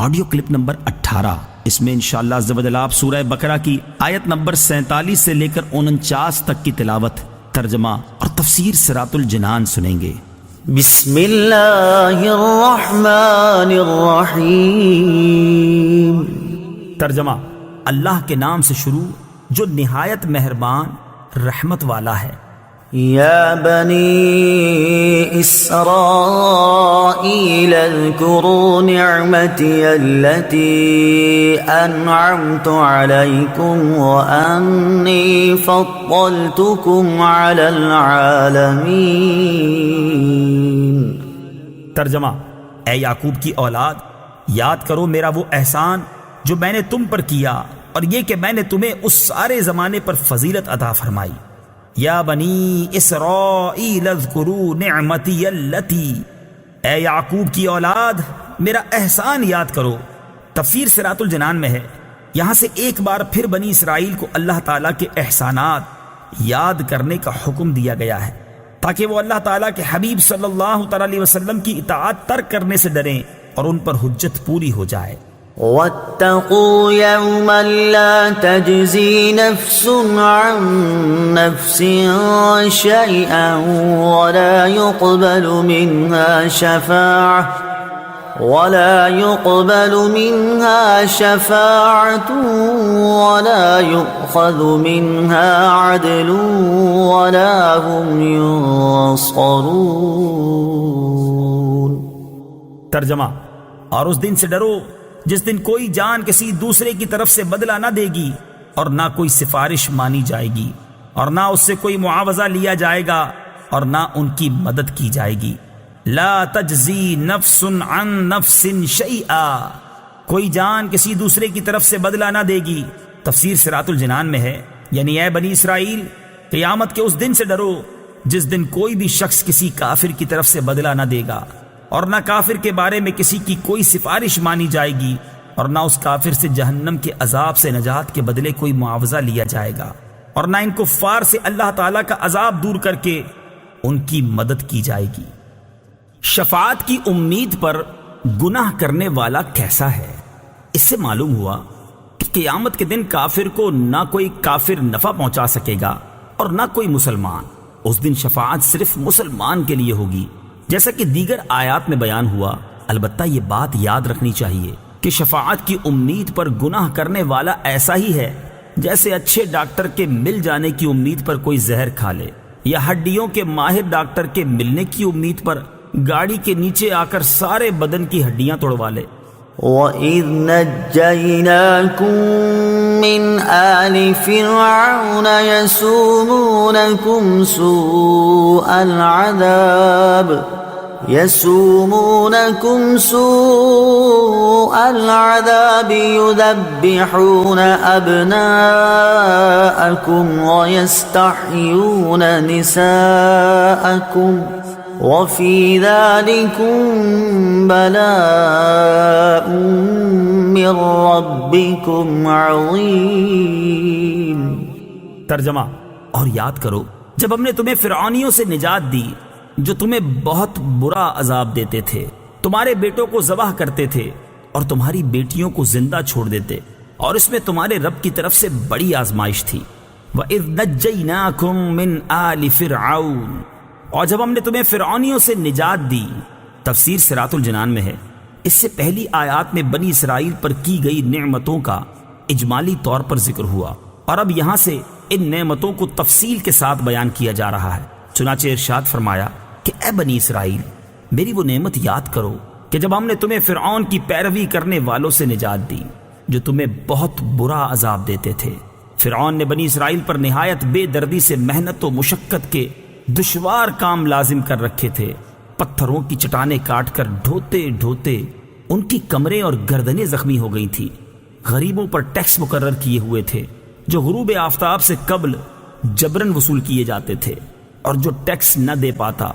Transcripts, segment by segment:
Audio clip number 18۔ اس میں انشاءاللہ عز و جل آپ سورہ بقرہ کی آیت نمبر 47 سے لے کر 49 تک کی تلاوت، ترجمہ اور تفسیر صراط الجنان سنیں گے۔ بسم اللہ الرحمن الرحیم۔ ترجمہ: اللہ کے نام سے شروع جو نہایت مہربان رحمت والا ہے۔ یا بنی اسرائیل اذکروا نعمتی التي انعمت علیکم وانی فضلتکم علی العالمین۔ ترجمہ: اے یعقوب کی اولاد، یاد کرو میرا وہ احسان جو میں نے تم پر کیا، اور یہ کہ میں نے تمہیں اس سارے زمانے پر فضیلت عطا فرمائی۔ یا بنی اسرائیل اذکروا نعمتی التی، اے یعقوب کی اولاد میرا احسان یاد کرو۔ تفسیر صراط الجنان میں ہے، یہاں سے ایک بار پھر بنی اسرائیل کو اللہ تعالیٰ کے احسانات یاد کرنے کا حکم دیا گیا ہے تاکہ وہ اللہ تعالیٰ کے حبیب صلی اللہ تعالیٰ علیہ وسلم کی اطاعت ترک کرنے سے ڈریں اور ان پر حجت پوری ہو جائے۔ واتقوا يوما لا تجزي نفس عن نفس شيئا ولا يقبل منها شفاعة ولا يؤخذ منها عدل ولا هم ينصرون۔ ترجمہ: اور اس دن سے ڈرو جس دن کوئی جان کسی دوسرے کی طرف سے بدلہ نہ دے گی، اور نہ کوئی سفارش مانی جائے گی، اور نہ اس سے کوئی معاوضہ لیا جائے گا، اور نہ ان کی مدد کی جائے گی۔ لا تجزی نفس عن نفس شیئا، کوئی جان کسی دوسرے کی طرف سے بدلہ نہ دے گی۔ تفسیر صراط الجنان میں ہے، یعنی اے بنی اسرائیل، قیامت کے اس دن سے ڈرو جس دن کوئی بھی شخص کسی کافر کی طرف سے بدلہ نہ دے گا، اور نہ کافر کے بارے میں کسی کی کوئی سفارش مانی جائے گی، اور نہ اس کافر سے جہنم کے عذاب سے نجات کے بدلے کوئی معاوضہ لیا جائے گا، اور نہ ان کفار سے اللہ تعالیٰ کا عذاب دور کر کے ان کی مدد کی جائے گی۔ شفاعت کی امید پر گناہ کرنے والا کیسا ہے؟ اس سے معلوم ہوا کہ قیامت کے دن کافر کو نہ کوئی کافر نفع پہنچا سکے گا اور نہ کوئی مسلمان۔ اس دن شفاعت صرف مسلمان کے لیے ہوگی، جیسا کہ دیگر آیات میں بیان ہوا۔ البتہ یہ بات یاد رکھنی چاہیے کہ شفاعت کی امید پر گناہ کرنے والا ایسا ہی ہے جیسے اچھے ڈاکٹر کے مل جانے کی امید پر کوئی زہر کھا لے، یا ہڈیوں کے ماہر ڈاکٹر کے ملنے کی امید پر گاڑی کے نیچے آ کر سارے بدن کی ہڈیاں توڑوا لے۔ وَإِذْ نَجَّيْنَاكُمْ مِنْ آلِ فِرْعَوْنَ يَسُومُونَكُمْ سُوءَ الْعَذَابِ يُذَبِّحُونَ أَبْنَاءَكُمْ وَيَسْتَحْيُونَ نِسَاءَكُمْ وَفِي ذَلِكُمْ بَلَاءٌ مِّن رَّبِّكُمْ عَظِيمٌ۔ ترجمہ: اور یاد کرو جب ہم نے تمہیں فرعونیوں سے نجات دی جو تمہیں بہت برا عذاب دیتے تھے، تمہارے بیٹوں کو ذبح کرتے تھے اور تمہاری بیٹیوں کو زندہ چھوڑ دیتے، اور اس میں تمہارے رب کی طرف سے بڑی آزمائش تھی۔ وَإِذْ نَجَّيْنَاكُمْ مِنْ آلِ فِرْعَوْنَ، اور جب ہم نے تمہیں فرعونیوں سے نجات دی۔ تفسیر صراط الجنان میں ہے، اس سے پہلی آیات میں بنی اسرائیل پر کی گئی نعمتوں کا اجمالی طور پر ذکر ہوا، اور اب یہاں سے ان نعمتوں کو تفصیل کے ساتھ بیان کیا جا رہا ہے۔ چنانچہ ارشاد فرمایا کہ اے بنی اسرائیل، میری وہ نعمت یاد کرو کہ جب ہم نے تمہیں فرعون کی پیروی کرنے والوں سے نجات دی جو تمہیں بہت برا عذاب دیتے تھے۔ فرعون نے بنی اسرائیل پر نہایت بے دردی سے محنت و مشقت کے دشوار کام لازم کر رکھے تھے۔ پتھروں کی چٹانیں کاٹ کر ڈھوتے ڈھوتے ان کی کمریں اور گردنیں زخمی ہو گئی تھی۔ غریبوں پر ٹیکس مقرر کیے ہوئے تھے جو غروب آفتاب سے قبل جبرن وصول کیے جاتے تھے، اور جو ٹیکس نہ دے پاتا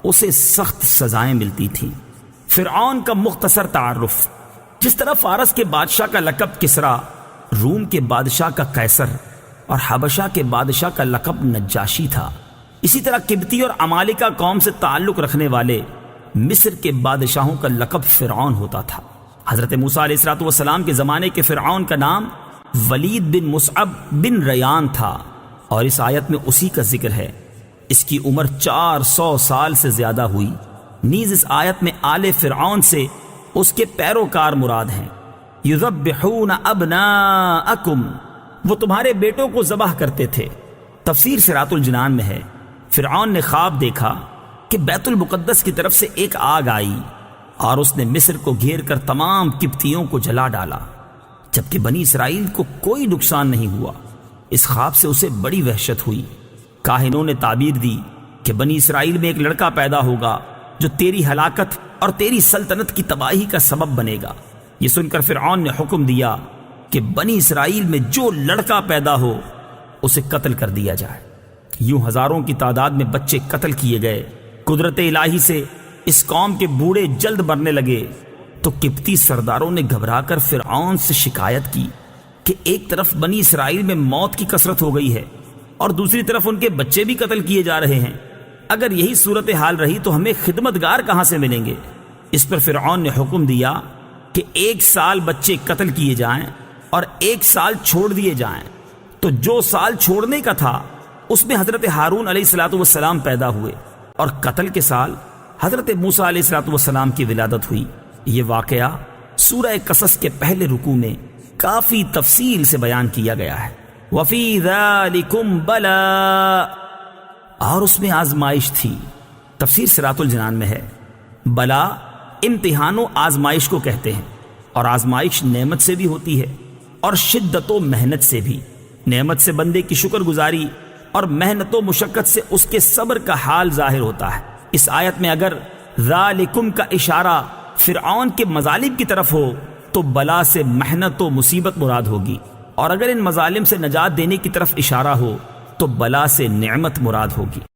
اسے سخت سزائیں ملتی تھیں۔ فرعون کا مختصر تعارف: جس طرح فارس کے بادشاہ کا لقب کسرا، روم کے بادشاہ کا قیصر اور حبشہ کے بادشاہ کا لقب نجاشی تھا، اسی طرح قبطی اور عمالقہ قوم سے تعلق رکھنے والے مصر کے بادشاہوں کا لقب فرعون ہوتا تھا۔ حضرت موسیٰ علیہ الصلوۃ والسلام کے زمانے کے فرعون کا نام ولید بن مصعب بن ریان تھا، اور اس آیت میں اسی کا ذکر ہے۔ اس کی عمر 400 سال سے زیادہ ہوئی۔ نیز اس آیت میں آل فرعون سے اس کے پیروکار مراد ہیں۔ یذبحون ابناءکم، وہ تمہارے بیٹوں کو ذبح کرتے تھے۔ تفسیر صراط الجنان میں ہے، فرعون نے خواب دیکھا کہ بیت المقدس کی طرف سے ایک آگ آئی اور اس نے مصر کو گھیر کر تمام قبطیوں کو جلا ڈالا، جبکہ بنی اسرائیل کو کوئی نقصان نہیں ہوا۔ اس خواب سے اسے بڑی وحشت ہوئی۔ کاہنوں نے تعبیر دی کہ بنی اسرائیل میں ایک لڑکا پیدا ہوگا جو تیری ہلاکت اور تیری سلطنت کی تباہی کا سبب بنے گا۔ یہ سن کر فرعون نے حکم دیا کہ بنی اسرائیل میں جو لڑکا پیدا ہو اسے قتل کر دیا جائے۔ یوں ہزاروں کی تعداد میں بچے قتل کیے گئے۔ قدرت الہی سے اس قوم کے بوڑھے جلد مرنے لگے تو قبطی سرداروں نے گھبرا کر فرعون سے شکایت کی کہ ایک طرف بنی اسرائیل میں موت کی کثرت ہو گئی ہے اور دوسری طرف ان کے بچے بھی قتل کیے جا رہے ہیں۔ اگر یہی صورتحال رہی تو ہمیں خدمتگار کہاں سے ملیں گے؟ اس پر فرعون نے حکم دیا کہ 1 سال بچے قتل کیے جائیں اور 1 سال چھوڑ دیے جائیں۔ تو جو سال چھوڑنے کا تھا اس میں حضرت ہارون علیہ الصلوۃ والسلام پیدا ہوئے، اور قتل کے سال حضرت موسیٰ علیہ الصلوۃ والسلام کی ولادت ہوئی۔ یہ واقعہ سورہ قصص کے پہلے رکوع میں کافی تفصیل سے بیان کیا گیا ہے۔ وَفِي ذَلِكُمْ بَلَاءٌ، اور اس میں آزمائش تھی۔ تفسیر صراط الجنان میں ہے، بلا امتحان و آزمائش کو کہتے ہیں، اور آزمائش نعمت سے بھی ہوتی ہے اور شدت و محنت سے بھی۔ نعمت سے بندے کی شکر گزاری اور محنت و مشقت سے اس کے صبر کا حال ظاہر ہوتا ہے۔ اس آیت میں اگر ذالکم کا اشارہ فرعون کے مظالم کی طرف ہو تو بلا سے محنت و مصیبت مراد ہوگی، اور اگر ان مظالم سے نجات دینے کی طرف اشارہ ہو تو بلا سے نعمت مراد ہوگی۔